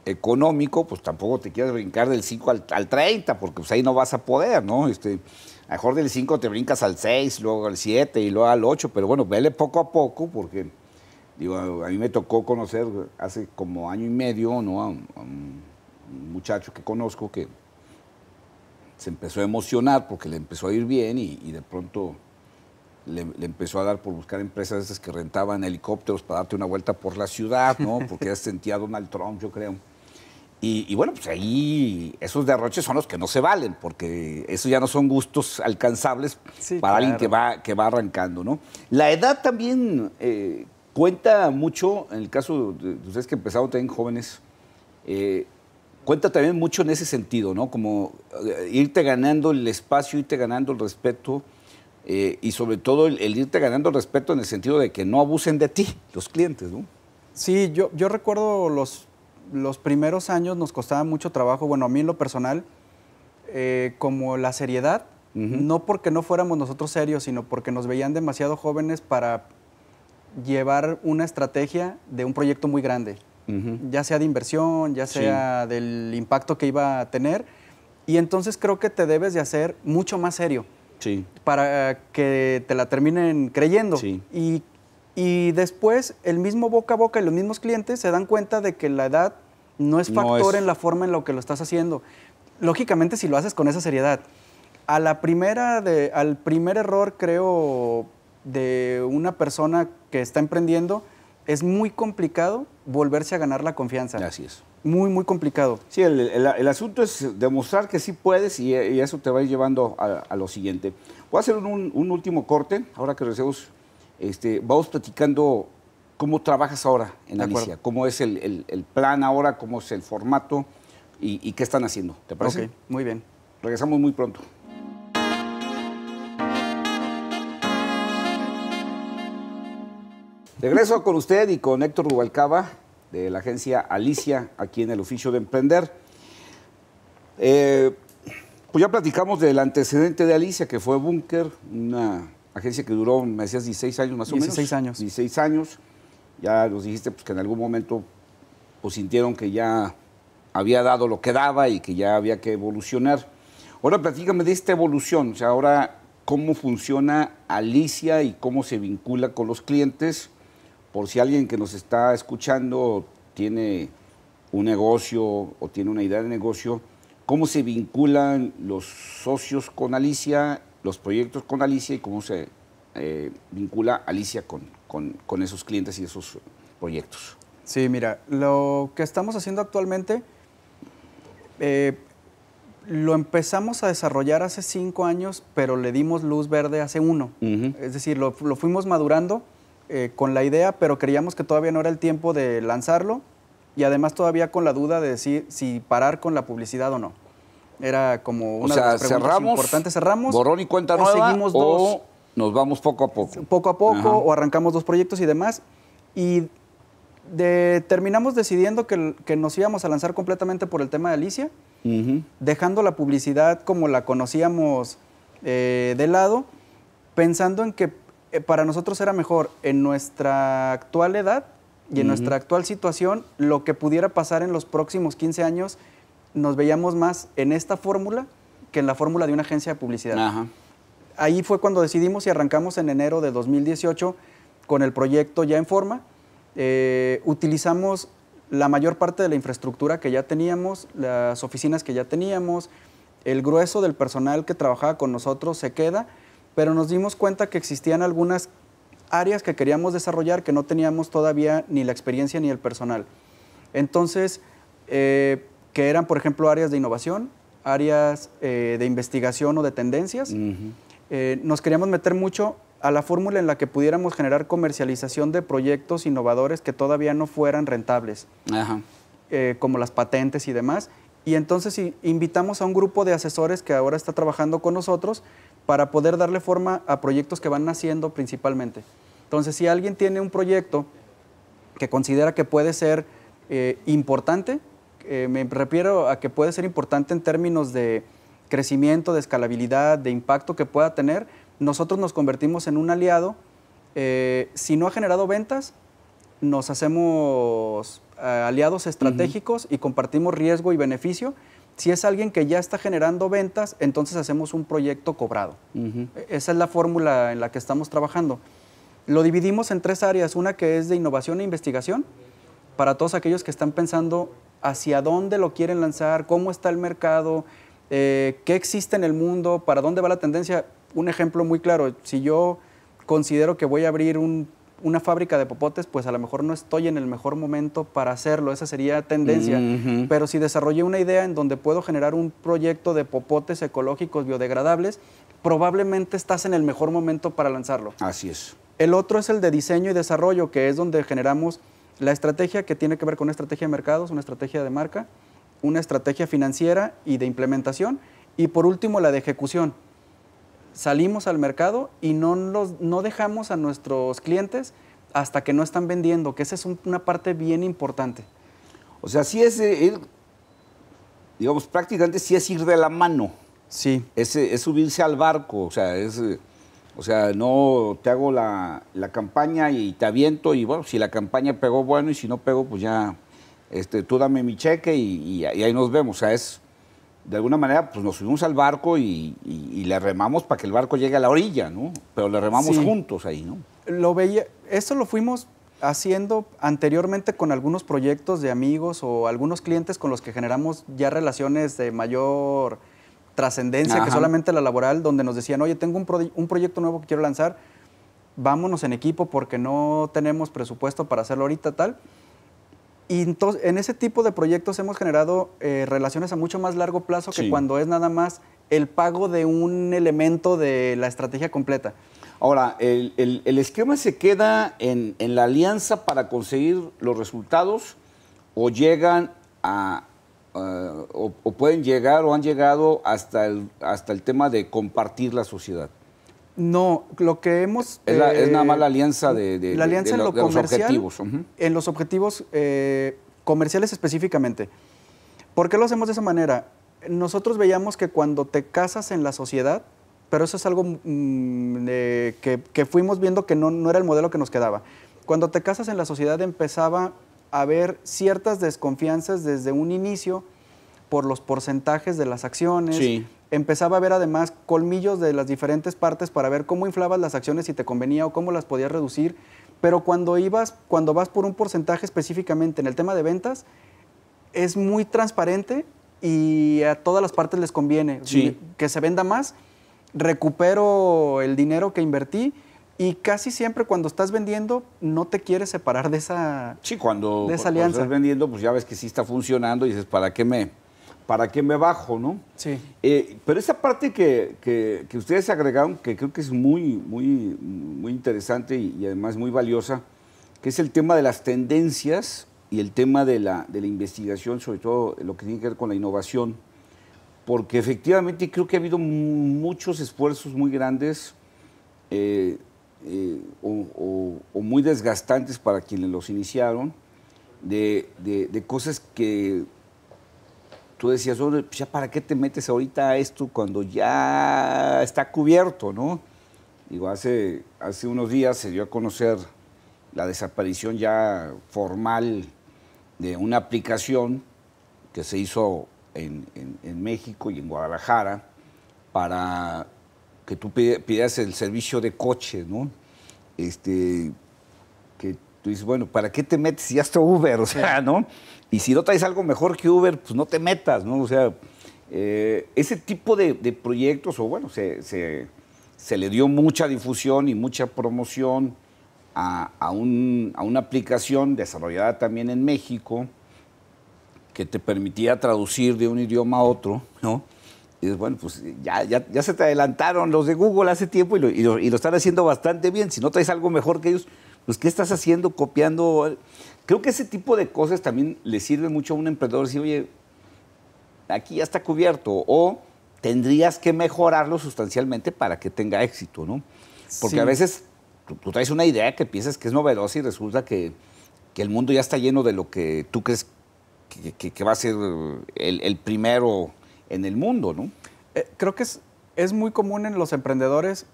económico, pues tampoco te quieras brincar del 5 al 30, porque pues ahí no vas a poder, ¿no? A lo mejor del 5 te brincas al 6, luego al 7 y luego al 8, pero bueno, vele poco a poco, porque digo, a mí me tocó conocer hace como año y medio, ¿no? a un muchacho que conozco que se empezó a emocionar porque le empezó a ir bien y de pronto le empezó a dar por buscar empresas esas que rentaban helicópteros para darte una vuelta por la ciudad, ¿no? Porque ya se sentía Donald Trump, yo creo. Y bueno, pues ahí esos derroches son los que no se valen, porque esos ya no son gustos alcanzables para alguien que va arrancando, ¿no? La edad también cuenta mucho, en el caso de ustedes que empezaron también jóvenes, cuenta también mucho en ese sentido, ¿no? Como irte ganando el espacio, irte ganando el respeto, y sobre todo el irte ganando el respeto en el sentido de que no abusen de ti los clientes, ¿no? Sí, yo recuerdo los primeros años nos costaba mucho trabajo, bueno, a mí en lo personal, como la seriedad, no porque no fuéramos nosotros serios, sino porque nos veían demasiado jóvenes para llevar una estrategia de un proyecto muy grande, ya sea de inversión, ya sea del impacto que iba a tener, y entonces creo que te debes de hacer mucho más serio para que te la terminen creyendo. Y después el mismo boca a boca y los mismos clientes se dan cuenta de que la edad no es factor en la forma en la que lo estás haciendo. Lógicamente si lo haces con esa seriedad. Al primer error, creo, de una persona que está emprendiendo, es muy complicado volverse a ganar la confianza. Así es. Muy, muy complicado. Sí, el asunto es demostrar que sí puedes y eso te va a ir llevando a lo siguiente. Voy a hacer un último corte, ahora que regresemos. Vamos platicando cómo trabajas ahora en Alicia, cómo es el plan ahora, cómo es el formato y qué están haciendo. ¿Te parece? Ok, muy bien. Regresamos muy pronto. Regreso con usted y con Héctor Rubalcaba de la agencia Alicia, aquí en el Oficio de Emprender. Pues ya platicamos del antecedente de Alicia, que fue Búnker, una agencia que duró, me decías, 16 años más o menos. 16 años. 16 años. Ya nos dijiste pues, que en algún momento pues, sintieron que ya había dado lo que daba y que ya había que evolucionar. Ahora platícame de esta evolución. O sea, ahora, ¿cómo funciona Alicia y cómo se vincula con los clientes? Por si alguien que nos está escuchando tiene un negocio o tiene una idea de negocio, ¿cómo se vinculan los socios con Alicia, los proyectos con Alicia y cómo se vincula Alicia con esos clientes y esos proyectos? Sí, mira, lo que estamos haciendo actualmente lo empezamos a desarrollar hace 5 años, pero le dimos luz verde hace 1. Es decir, lo fuimos madurando con la idea, pero creíamos que todavía no era el tiempo de lanzarlo y además todavía con la duda de decir si parar con la publicidad o no. Era como una de las preguntas importantes. ¿Cerramos? ¿Borrón y cuenta nueva? Seguimos o nos vamos poco a poco? Poco a poco, o arrancamos 2 proyectos y demás. Y terminamos decidiendo que nos íbamos a lanzar completamente por el tema de Alicia, dejando la publicidad como la conocíamos de lado, pensando en que para nosotros era mejor en nuestra actual edad y en nuestra actual situación lo que pudiera pasar en los próximos 15 años nos veíamos más en esta fórmula que en la fórmula de una agencia de publicidad. Ajá. Ahí fue cuando decidimos y arrancamos en enero de 2018 con el proyecto ya en forma. Utilizamos la mayor parte de la infraestructura que ya teníamos, las oficinas que ya teníamos, el grueso del personal que trabajaba con nosotros se queda, pero nos dimos cuenta que existían algunas áreas que queríamos desarrollar que no teníamos todavía ni la experiencia ni el personal. Entonces, que eran, por ejemplo, áreas de innovación, áreas de investigación o de tendencias. Nos queríamos meter mucho a la fórmula en la que pudiéramos generar comercialización de proyectos innovadores que todavía no fueran rentables, como las patentes y demás. Y entonces invitamos a un grupo de asesores que ahora está trabajando con nosotros para poder darle forma a proyectos que van naciendo principalmente. Entonces, si alguien tiene un proyecto que considera que puede ser importante, me refiero a que puede ser importante en términos de crecimiento, de escalabilidad, de impacto que pueda tener, nosotros nos convertimos en un aliado. Si no ha generado ventas, nos hacemos aliados estratégicos y compartimos riesgo y beneficio. Si es alguien que ya está generando ventas, entonces hacemos un proyecto cobrado. Esa es la fórmula en la que estamos trabajando. Lo dividimos en 3 áreas, una que es de innovación e investigación, para todos aquellos que están pensando hacia dónde lo quieren lanzar, cómo está el mercado, qué existe en el mundo, para dónde va la tendencia. Un ejemplo muy claro, si yo considero que voy a abrir una fábrica de popotes, pues a lo mejor no estoy en el mejor momento para hacerlo, esa sería tendencia. Pero si desarrollé una idea en donde puedo generar un proyecto de popotes ecológicos biodegradables, probablemente estás en el mejor momento para lanzarlo. Así es. El otro es el de diseño y desarrollo, que es donde generamos la estrategia que tiene que ver con una estrategia de mercados, una estrategia de marca, una estrategia financiera y de implementación, y por último la de ejecución. Salimos al mercado y no dejamos a nuestros clientes hasta que no están vendiendo, que esa es una parte bien importante. O sea, sí es ir, digamos, prácticamente sí es ir de la mano. Sí. Es subirse al barco, o sea, no te hago la campaña y te aviento y bueno, si la campaña pegó, bueno, y si no pegó, pues ya, tú dame mi cheque y ahí nos vemos. O sea, de alguna manera, pues nos subimos al barco y le remamos para que el barco llegue a la orilla, ¿no? Pero le remamos juntos ahí, ¿no? Eso lo fuimos haciendo anteriormente con algunos proyectos de amigos o algunos clientes con los que generamos ya relaciones de mayor trascendencia que solamente la laboral, donde nos decían, oye, tengo un proyecto nuevo que quiero lanzar, vámonos en equipo porque no tenemos presupuesto para hacerlo ahorita, tal. Y entonces, en ese tipo de proyectos hemos generado relaciones a mucho más largo plazo que cuando es nada más el pago de un elemento de la estrategia completa. Ahora, ¿el esquema se queda en la alianza para conseguir los resultados o llegan o pueden llegar o han llegado hasta el tema de compartir la sociedad? No, lo que hemos... Es nada más la alianza la alianza en lo comercial, los objetivos. En los objetivos comerciales específicamente. ¿Por qué lo hacemos de esa manera? Nosotros veíamos que cuando te casas en la sociedad, pero eso es algo que fuimos viendo que no era el modelo que nos quedaba. Cuando te casas en la sociedad empezaba a haber ciertas desconfianzas desde un inicio por los porcentajes de las acciones. Sí. Empezaba a ver además colmillos de las diferentes partes para ver cómo inflabas las acciones, si te convenía o cómo las podías reducir. Pero cuando vas por un porcentaje específicamente en el tema de ventas, es muy transparente y a todas las partes les conviene. Que se venda más, recupero el dinero que invertí y casi siempre cuando estás vendiendo no te quieres separar de esa alianza. Sí, cuando estás vendiendo, pues ya ves que sí está funcionando y dices, ¿para qué me bajo, no? Sí. Pero esa parte que ustedes agregaron, que creo que es muy, muy, muy interesante y además muy valiosa, que es el tema de las tendencias y el tema de la investigación, sobre todo lo que tiene que ver con la innovación, porque efectivamente creo que ha habido muchos esfuerzos muy grandes o muy desgastantes para quienes los iniciaron, de cosas que tú decías, oye, ya para qué te metes ahorita a esto cuando ya está cubierto, ¿no? Digo, hace unos días se dio a conocer la desaparición ya formal de una aplicación que se hizo en México y en Guadalajara para que tú pidieras el servicio de coche, ¿no? Que tú dices, bueno, ¿para qué te metes si ya está Uber? O sea, ¿no? Y si no traes algo mejor que Uber, pues no te metas, ¿no? O sea, ese tipo de proyectos, o bueno, se le dio mucha difusión y mucha promoción a una aplicación desarrollada también en México que te permitía traducir de un idioma a otro, ¿no? Y dices, bueno, pues ya se te adelantaron los de Google hace tiempo y lo están haciendo bastante bien. Si no traes algo mejor que ellos, pues ¿qué estás haciendo? Copiando. Creo que ese tipo de cosas también le sirve mucho a un emprendedor decir, oye, aquí ya está cubierto, o tendrías que mejorarlo sustancialmente para que tenga éxito, ¿no? Porque a veces tú traes una idea que piensas que es novedosa y resulta que el mundo ya está lleno de lo que tú crees que va a ser el primero en el mundo, ¿no? Creo que es muy común en los emprendedores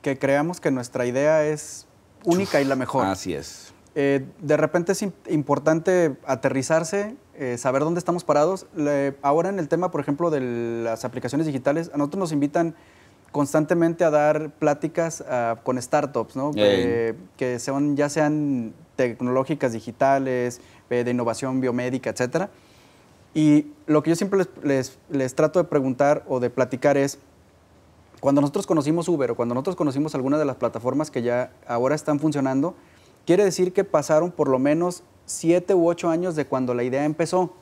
que creamos que nuestra idea es única y la mejor. Así es. De repente es importante aterrizarse, saber dónde estamos parados. Ahora en el tema, por ejemplo, de las aplicaciones digitales, a nosotros nos invitan constantemente a dar pláticas con startups, ¿no? Que ya sean tecnológicas, digitales, de innovación biomédica, etcétera. Y lo que yo siempre les trato de preguntar o de platicar es, cuando nosotros conocimos Uber o cuando nosotros conocimos alguna de las plataformas que ya ahora están funcionando, quiere decir que pasaron por lo menos 7 u 8 años de cuando la idea empezó.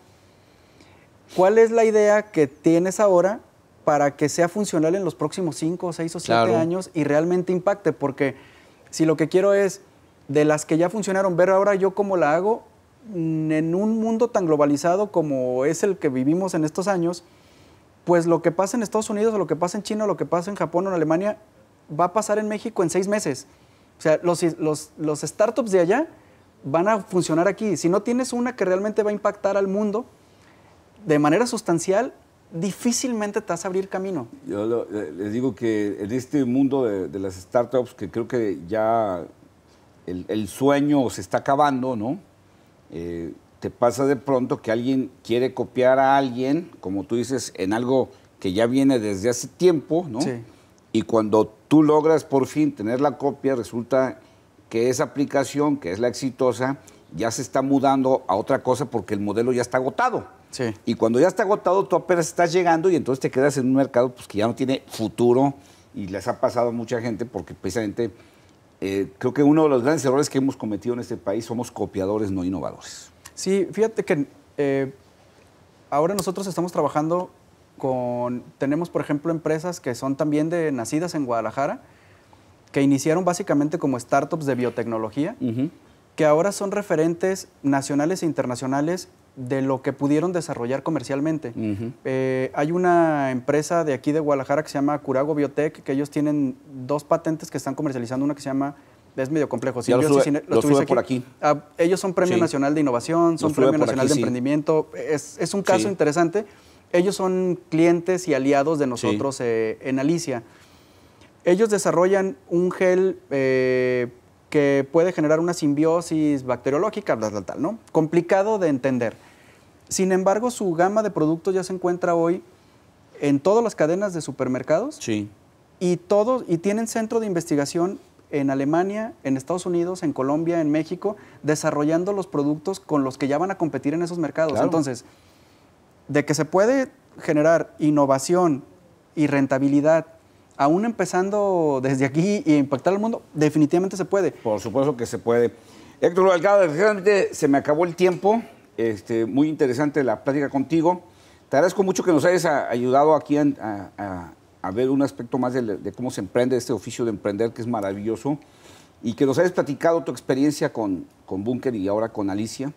¿Cuál es la idea que tienes ahora para que sea funcional en los próximos 5, 6 o 7 años y realmente impacte? Porque si lo que quiero es, de las que ya funcionaron, ver ahora yo cómo la hago, en un mundo tan globalizado como es el que vivimos en estos años, pues lo que pasa en Estados Unidos, o lo que pasa en China, o lo que pasa en Japón o en Alemania, va a pasar en México en 6 meses. O sea, los startups de allá van a funcionar aquí. Si no tienes una que realmente va a impactar al mundo de manera sustancial, difícilmente te vas a abrir camino. Yo les digo que en este mundo de las startups, que creo que ya el sueño se está acabando, ¿no? Te pasa de pronto que alguien quiere copiar a alguien, como tú dices, en algo que ya viene desde hace tiempo, ¿no? Sí. Y cuando tú logras por fin tener la copia, resulta que esa aplicación, que es la exitosa, ya se está mudando a otra cosa porque el modelo ya está agotado. Sí. Y cuando ya está agotado, tú apenas estás llegando y entonces te quedas en un mercado pues, que ya no tiene futuro, y les ha pasado a mucha gente porque precisamente creo que uno de los grandes errores que hemos cometido en este país, somos copiadores, no innovadores. Sí, fíjate que ahora nosotros estamos trabajando tenemos por ejemplo empresas que son también nacidas en Guadalajara, que iniciaron básicamente como startups de biotecnología, que ahora son referentes nacionales e internacionales de lo que pudieron desarrollar comercialmente. Hay una empresa de aquí de Guadalajara que se llama Curago Biotech, que ellos tienen 2 patentes que están comercializando, una que se llama, es medio complejo. Ya lo sube por aquí. Ellos son Premio Nacional de Innovación, son Premio Nacional de Emprendimiento. Es un caso interesante. Ellos son clientes y aliados de nosotros en Alicia. Ellos desarrollan un gel que puede generar una simbiosis bacteriológica, tal, ¿no? Complicado de entender. Sin embargo, su gama de productos ya se encuentra hoy en todas las cadenas de supermercados. Sí. Y tienen centro de investigación en Alemania, en Estados Unidos, en Colombia, en México, desarrollando los productos con los que ya van a competir en esos mercados. Claro. Entonces, de que se puede generar innovación y rentabilidad aún empezando desde aquí y impactar al mundo, definitivamente se puede. Por supuesto que se puede. Héctor Delgado, desgraciadamente se me acabó el tiempo. Muy interesante la plática contigo. Te agradezco mucho que nos hayas ayudado aquí a ver un aspecto más de cómo se emprende este oficio de emprender, que es maravilloso, y que nos hayas platicado tu experiencia con Bunker y ahora con Alicia.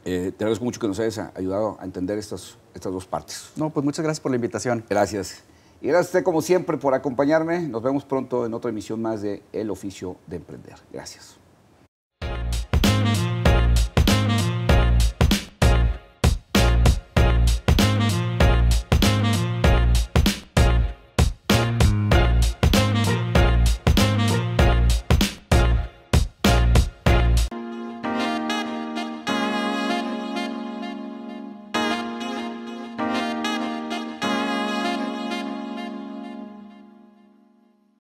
Te agradezco mucho que nos hayas ayudado a entender estas 2 partes. No, pues muchas gracias por la invitación. Gracias. Y gracias a usted, como siempre, por acompañarme. Nos vemos pronto en otra emisión más de El Oficio de Emprender. Gracias.